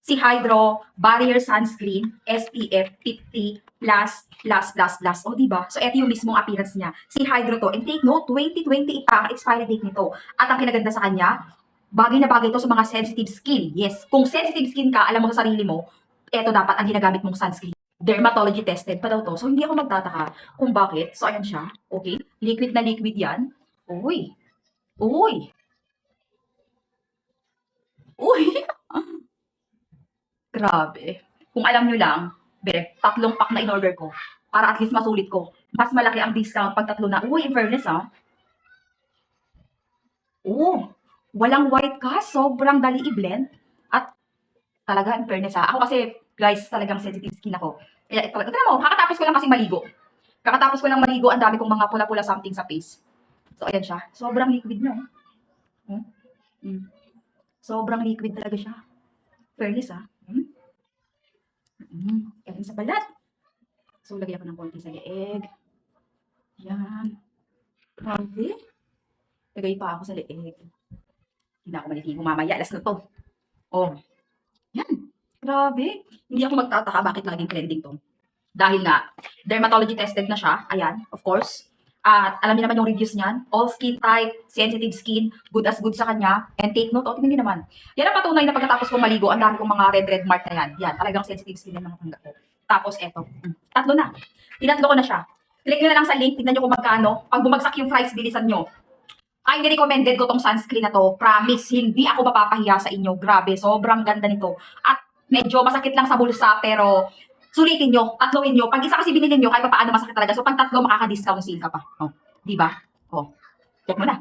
Si Hydro Barrier Sunscreen SPF 50+++++. O, diba? So, ito yung mismong appearance niya. Si Hydro to. And take note, 2028 pa ang expiry date nito. At ang kinaganda sa kanya, bagay na bagay ito sa mga sensitive skin. Yes, kung sensitive skin ka, alam mo sa sarili mo, ito dapat ang ginagamit mong sunscreen. Dermatology tested pa daw to. So, hindi ako magtataka kung bakit. So, ayan siya. Okay? Liquid na liquid yan. Uy. Uy. Uy. Grabe. Kung alam nyo lang, be, 3 pack na in-order ko. Para at least masulit ko. Mas malaki ang discount pag 3 na. Uy, in fairness ah. Oo. Walang white cast. Sobrang dali i-blend. At talaga, in fairness ah. Ako kasi, guys, talagang sensitive skin ako. Kaya talaga, tignan mo, kakatapos ko lang kasi maligo. Kakatapos ko lang maligo, ang dami kong mga pula-pula something sa face. So, ayan siya. Sobrang liquid niya. Oh. Mm. Sobrang liquid talaga siya. Fairness ah. Galing sa balat. So, lagyan ko ng konti sa leeg. Yan. Grabe. Lagay pa ako sa leeg. Hindi na ako maliligo mamaya. Alas na to. Oh. Yan. Grabe. Hindi ako magtataka bakit laging trending to. Dahil nga, dermatology tested na siya. Ayan, of course. At alam niyo naman yung reviews niyan. All skin type, sensitive skin, good as good sa kanya. And take note, tingnan niyo naman. Yan ang patunay na pagkatapos kong maligo, ang dami kong mga red mark na yan. Yan, talagang sensitive skin yung mga tanggap ko. Tapos eto, 3 na. Tinatlo ko na siya. Click nyo na lang sa link, tignan nyo kung magkano. Pag bumagsak yung price, bilisan nyo. Highly recommended ko tong sunscreen na to. Promise, hindi ako mapapahiya sa inyo. Grabe, sobrang ganda nito. At medyo masakit lang sa bulsa, pero sulitin nyo, tatluin nyo. Pag isa kasi binili nyo, kahit pa paano masakit talaga. So pag 3, makaka-discount sale ka pa. Oh, di ba? Oh, check mo na.